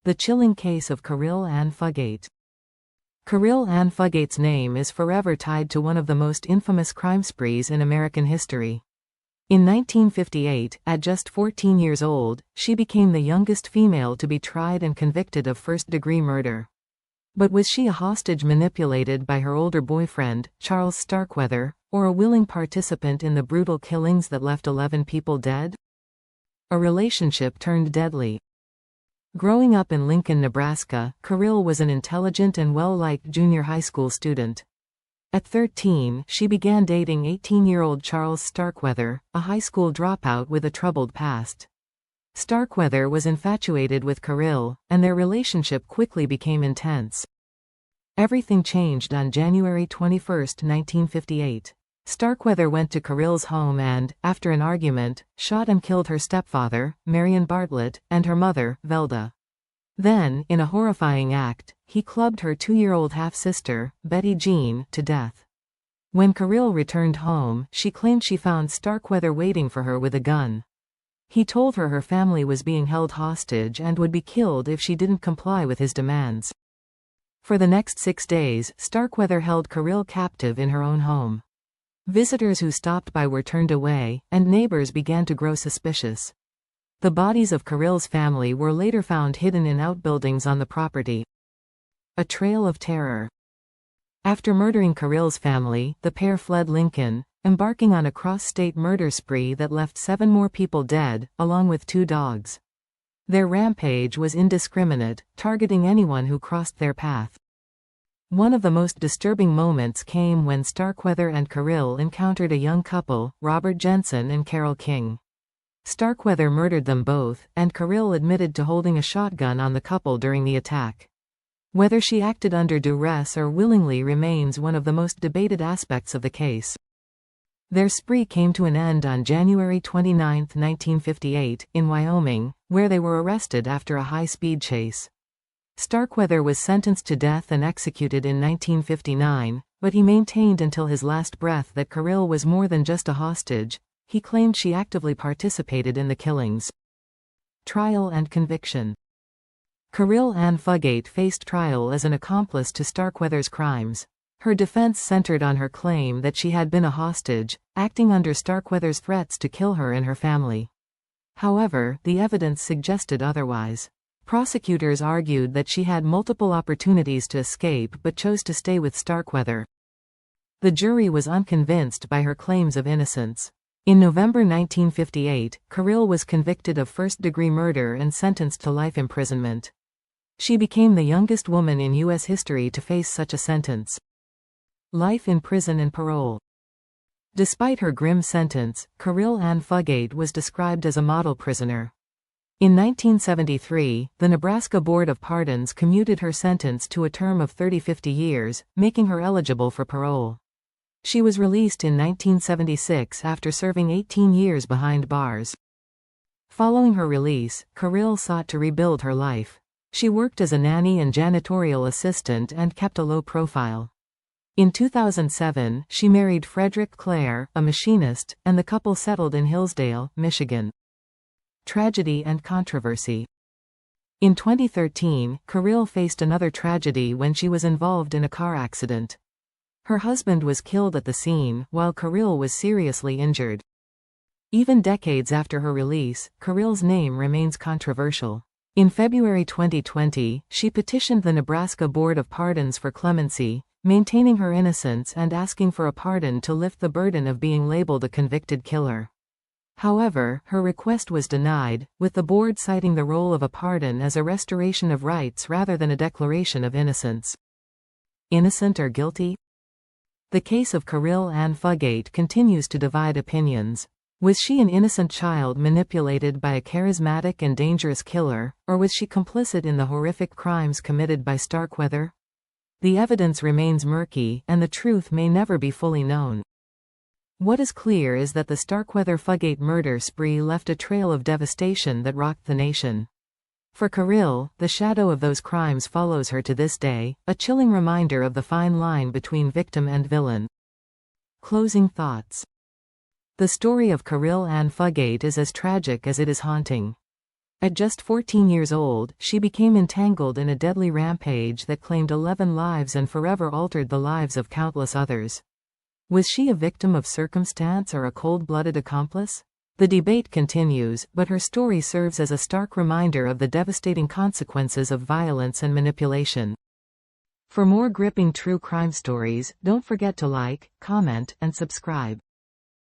The chilling case of Caril Ann Fugate. Caril Ann Fugate's name is forever tied to one of the most infamous crime sprees in American history. In 1958, at just 14 years old, she became the youngest female to be tried and convicted of first-degree murder. But was she a hostage manipulated by her older boyfriend, Charles Starkweather, or a willing participant in the brutal killings that left 11 people dead? A relationship turned deadly. Growing up in Lincoln, Nebraska, Caril was an intelligent and well-liked junior high school student. At 13, she began dating 18-year-old Charles Starkweather, a high school dropout with a troubled past. Starkweather was infatuated with Caril, and their relationship quickly became intense. Everything changed on January 21, 1958. Starkweather went to Caril's home and, after an argument, shot and killed her stepfather, Marion Bartlett, and her mother, Velda. Then, in a horrifying act, he clubbed her 2-year-old half-sister, Betty Jean, to death. When Caril returned home, she claimed she found Starkweather waiting for her with a gun. He told her her family was being held hostage and would be killed if she didn't comply with his demands. For the next 6 days, Starkweather held Caril captive in her own home. Visitors who stopped by were turned away, and neighbors began to grow suspicious. The bodies of Caril's family were later found hidden in outbuildings on the property. A trail of terror. After murdering Caril's family, the pair fled Lincoln, embarking on a cross-state murder spree that left 7 more people dead, along with 2 dogs. Their rampage was indiscriminate, targeting anyone who crossed their path. One of the most disturbing moments came when Starkweather and Caril encountered a young couple, Robert Jensen and Carol King. Starkweather murdered them both, and Caril admitted to holding a shotgun on the couple during the attack. Whether she acted under duress or willingly remains one of the most debated aspects of the case. Their spree came to an end on January 29, 1958, in Wyoming, where they were arrested after a high-speed chase. Starkweather was sentenced to death and executed in 1959, but he maintained until his last breath that Caril was more than just a hostage. He claimed she actively participated in the killings. Trial and conviction. Caril Ann Fugate faced trial as an accomplice to Starkweather's crimes. Her defense centered on her claim that she had been a hostage, acting under Starkweather's threats to kill her and her family. However, the evidence suggested otherwise. Prosecutors argued that she had multiple opportunities to escape but chose to stay with Starkweather. The jury was unconvinced by her claims of innocence. In November 1958, Caril was convicted of first-degree murder and sentenced to life imprisonment. She became the youngest woman in U.S. history to face such a sentence. Life in prison and parole. Despite her grim sentence, Caril Ann Fugate was described as a model prisoner. In 1973, the Nebraska Board of Pardons commuted her sentence to a term of 30-50 years, making her eligible for parole. She was released in 1976 after serving 18 years behind bars. Following her release, Caril sought to rebuild her life. She worked as a nanny and janitorial assistant and kept a low profile. In 2007, she married Frederick Clare, a machinist, and the couple settled in Hillsdale, Michigan. Tragedy and controversy. In 2013, Caril faced another tragedy when she was involved in a car accident. Her husband was killed at the scene, while Caril was seriously injured. Even decades after her release, Caril's name remains controversial. In February 2020, she petitioned the Nebraska Board of Pardons for clemency, maintaining her innocence and asking for a pardon to lift the burden of being labeled a convicted killer. However, her request was denied, with the board citing the role of a pardon as a restoration of rights rather than a declaration of innocence. Innocent or guilty? The case of Caril Ann Fugate continues to divide opinions. Was she an innocent child manipulated by a charismatic and dangerous killer, or was she complicit in the horrific crimes committed by Starkweather? The evidence remains murky, and the truth may never be fully known. What is clear is that the Starkweather-Fugate murder spree left a trail of devastation that rocked the nation. For Caril, the shadow of those crimes follows her to this day, a chilling reminder of the fine line between victim and villain. Closing thoughts. The story of Caril Ann Fugate is as tragic as it is haunting. At just 14 years old, she became entangled in a deadly rampage that claimed 11 lives and forever altered the lives of countless others. Was she a victim of circumstance or a cold-blooded accomplice? The debate continues, but her story serves as a stark reminder of the devastating consequences of violence and manipulation. For more gripping true crime stories, don't forget to like, comment, and subscribe.